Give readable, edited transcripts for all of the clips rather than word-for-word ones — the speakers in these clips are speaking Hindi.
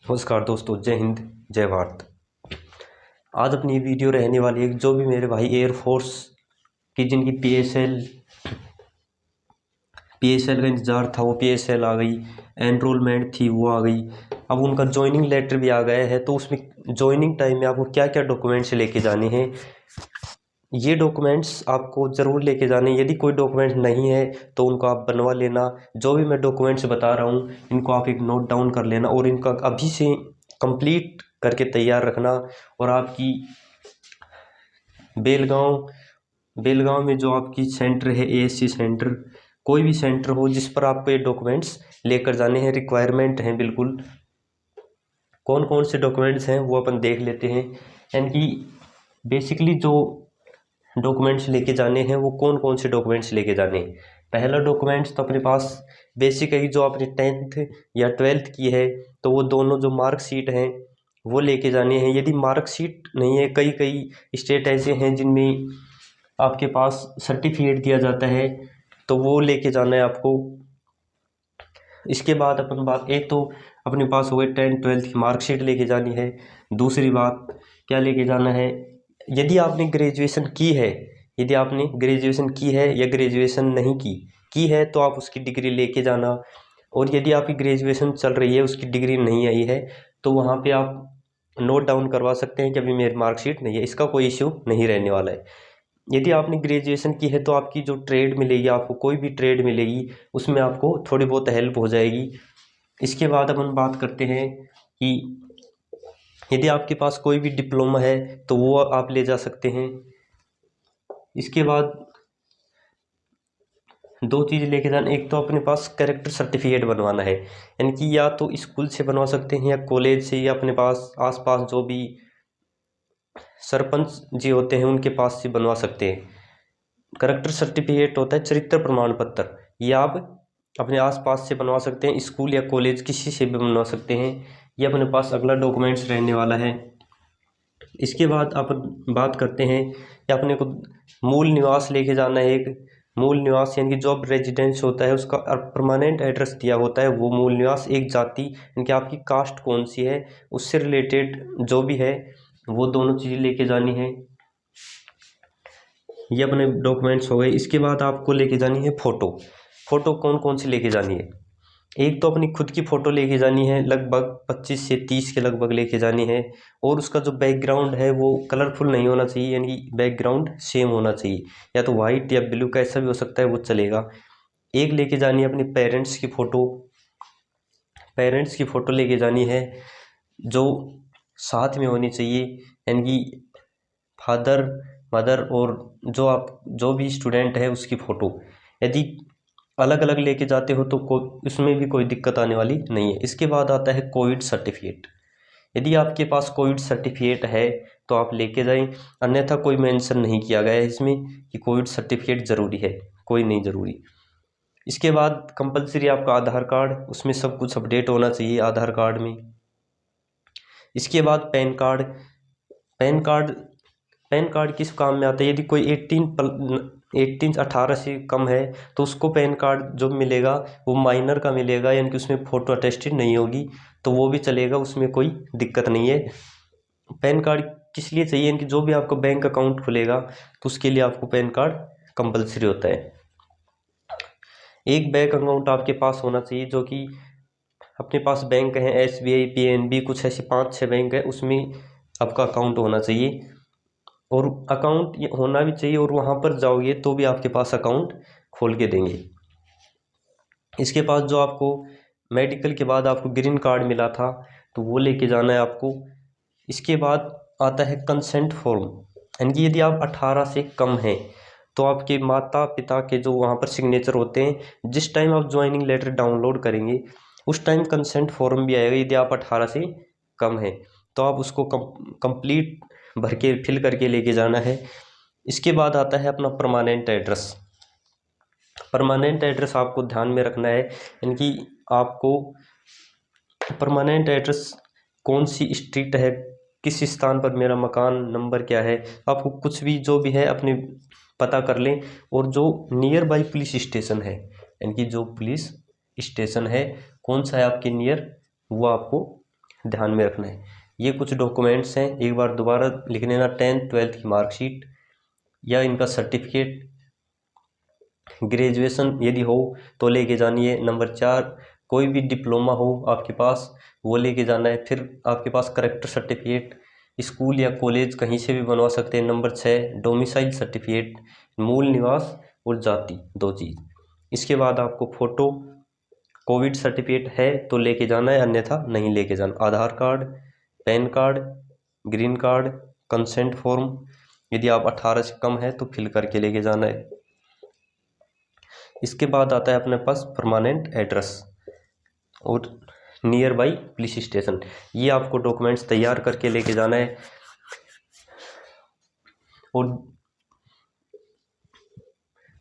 नमस्कार दोस्तों, जय हिंद, जय भारत। आज अपनी वीडियो रहने वाली है जो भी मेरे भाई एयरफोर्स की जिनकी पीएसएल का इंतज़ार था, वो पीएसएल आ गई। एनरोलमेंट थी, वो आ गई। अब उनका ज्वाइनिंग लेटर भी आ गया है। तो उसमें ज्वाइनिंग टाइम में आपको क्या क्या डॉक्यूमेंट्स लेके जाने हैं, ये डॉक्यूमेंट्स आपको ज़रूर लेके जाने हैं। यदि कोई डॉक्यूमेंट नहीं है तो उनको आप बनवा लेना। जो भी मैं डॉक्यूमेंट्स बता रहा हूँ इनको आप एक नोट डाउन कर लेना और इनका अभी से कंप्लीट करके तैयार रखना। और आपकी बेलगांव बेलगांव में जो आपकी सेंटर है, एएससी सेंटर, कोई भी सेंटर हो जिस पर आपको ये डॉक्यूमेंट्स लेकर जाने हैं, रिक्वायरमेंट हैं बिल्कुल। कौन कौन से डॉक्यूमेंट्स हैं वो अपन देख लेते हैं। यानी कि बेसिकली जो डॉक्यूमेंट्स लेके जाने हैं वो कौन कौन से डॉक्यूमेंट्स लेके जाने हैं। पहला डॉक्यूमेंट्स तो अपने पास बेसिक है कि जो आपने 10th या 12th की है तो वो दोनों जो मार्कशीट हैं वो लेके जाने हैं। यदि मार्कशीट नहीं है, कई कई स्टेट ऐसे हैं जिनमें आपके पास सर्टिफिकेट दिया जाता है, तो वो लेके जाना है आपको। इसके बाद अपन बात, एक तो अपने पास हो गई 10th-12th की मार्कशीट लेके जानी है। दूसरी बात क्या लेके जाना है, यदि आपने ग्रेजुएशन की है, यदि आपने ग्रेजुएशन की है या ग्रेजुएशन नहीं की है तो आप उसकी डिग्री लेके जाना। और यदि आपकी ग्रेजुएशन चल रही है, उसकी डिग्री नहीं आई है, तो वहाँ पे आप नोट डाउन करवा सकते हैं कि अभी मेरी मार्कशीट नहीं है। इसका कोई इश्यू नहीं रहने वाला है। यदि आपने ग्रेजुएशन की है तो आपकी जो ट्रेड मिलेगी, आपको कोई भी ट्रेड मिलेगी, उसमें आपको थोड़ी बहुत हेल्प हो जाएगी। इसके बाद अपन बात करते हैं कि यदि आपके पास कोई भी डिप्लोमा है तो वो आप ले जा सकते हैं। इसके बाद दो चीज़ लेके जाना, एक तो अपने पास कैरेक्टर सर्टिफिकेट बनवाना है, यानी कि या तो स्कूल से बनवा सकते हैं या कॉलेज से, या अपने पास आसपास जो भी सरपंच जी होते हैं उनके पास से बनवा सकते हैं। करेक्टर सर्टिफिकेट होता है चरित्र प्रमाण पत्र, ये आप अपने आसपास से बनवा सकते हैं, स्कूल या कॉलेज किसी से भी बनवा सकते हैं। ये अपने पास अगला डॉक्यूमेंट्स रहने वाला है। इसके बाद अपन बात करते हैं कि अपने को मूल निवास लेके जाना है। एक मूल निवास यानी कि जो रेजिडेंस होता है उसका परमानेंट एड्रेस दिया होता है, वो मूल निवास। एक जाति यानी कि आपकी कास्ट कौन सी है, उससे रिलेटेड जो भी है वो दोनों चीज़ें लेके जानी है। ये अपने डॉक्यूमेंट्स हो गए। इसके बाद आपको लेके जानी है फ़ोटो। फ़ोटो कौन कौन सी लेके जानी है, एक तो अपनी खुद की फ़ोटो लेके जानी है, लगभग 25 से 30 के लगभग लेके जानी है। और उसका जो बैकग्राउंड है वो कलरफुल नहीं होना चाहिए, यानी कि बैकग्राउंड सेम होना चाहिए, या तो वाइट या ब्लू कैसा भी हो सकता है, वो चलेगा। एक लेके जानी है अपनी पेरेंट्स की फ़ोटो। पेरेंट्स की फ़ोटो लेके जानी है जो साथ में होनी चाहिए, यानी कि फादर, मदर और जो भी स्टूडेंट है उसकी फ़ोटो। यदि अलग अलग लेके जाते हो तो उसमें भी कोई दिक्कत आने वाली नहीं है। इसके बाद आता है कोविड सर्टिफिकेट। यदि आपके पास कोविड सर्टिफिकेट है तो आप लेके जाएं, अन्यथा कोई मेंशन नहीं किया गया है इसमें कि कोविड सर्टिफिकेट ज़रूरी है, कोई नहीं ज़रूरी। इसके बाद कंपलसरी आपका आधार कार्ड, उसमें सब कुछ अपडेट होना चाहिए आधार कार्ड में। इसके बाद pan card. PAN card PAN card किस काम में आता है, यदि कोई 18 से कम है तो उसको पैन कार्ड जो मिलेगा वो माइनर का मिलेगा, यानी कि उसमें फ़ोटो अटेस्टेड नहीं होगी, तो वो भी चलेगा, उसमें कोई दिक्कत नहीं है। पैन कार्ड किस लिए चाहिए, यानी कि जो भी आपका बैंक अकाउंट खुलेगा तो उसके लिए आपको पैन कार्ड कंपलसरी होता है। एक बैंक अकाउंट आपके पास होना चाहिए, जो कि अपने पास बैंक हैं SBI, PNB, कुछ ऐसे 5-6 बैंक है, उसमें आपका अकाउंट होना चाहिए। और अकाउंट होना भी चाहिए, और वहाँ पर जाओगे तो भी आपके पास अकाउंट खोल के देंगे। इसके पास जो आपको मेडिकल के बाद आपको ग्रीन कार्ड मिला था तो वो लेके जाना है आपको। इसके बाद आता है कंसेंट फॉर्म, यानी कि यदि आप 18 से कम हैं तो आपके माता पिता के जो वहाँ पर सिग्नेचर होते हैं, जिस टाइम आप ज्वाइनिंग लेटर डाउनलोड करेंगे उस टाइम कंसेंट फॉर्म भी आएगा। यदि आप 18 से कम हैं तो आप उसको कंप्लीट भर के फिल करके लेके जाना है। इसके बाद आता है अपना परमानेंट एड्रेस। परमानेंट एड्रेस आपको ध्यान में रखना है, यानी कि आपको परमानेंट एड्रेस कौन सी स्ट्रीट है, किस स्थान पर मेरा मकान नंबर क्या है, आपको कुछ भी जो भी है अपने पता कर लें। और जो नियर बाई पुलिस स्टेशन है, यानी कि जो पुलिस स्टेशन है कौन सा है आपके नियर, वो आपको ध्यान में रखना है। ये कुछ डॉक्यूमेंट्स हैं, एक बार दोबारा लिख लेना। 10th 12th की मार्कशीट या इनका सर्टिफिकेट, ग्रेजुएशन यदि हो तो लेके जानी है। नंबर 4, कोई भी डिप्लोमा हो आपके पास वो लेके जाना है। फिर आपके पास करेक्टर सर्टिफिकेट स्कूल या कॉलेज कहीं से भी बनवा सकते हैं। नंबर 6, डोमिसाइल सर्टिफिकेट, मूल निवास और जाति, 2 चीज़। इसके बाद आपको फ़ोटो, कोविड सर्टिफिकेट है तो लेके जाना है, अन्यथा नहीं लेके जाना। Aadhaar card, PAN card, green card, consent form यदि आप 18 से कम है तो फिल करके लेके जाना है। इसके बाद आता है अपने पास परमानेंट एड्रेस और नियर बाई पुलिस स्टेशन। ये आपको डॉक्यूमेंट्स तैयार करके लेके जाना है। और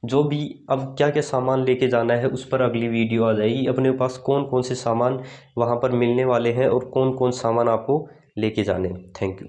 जो भी अब क्या क्या सामान लेके जाना है उस पर अगली वीडियो आ जाएगी। अपने पास कौन कौन से सामान वहाँ पर मिलने वाले हैं और कौन कौन सामान आपको लेके जाने हैं। Thank you.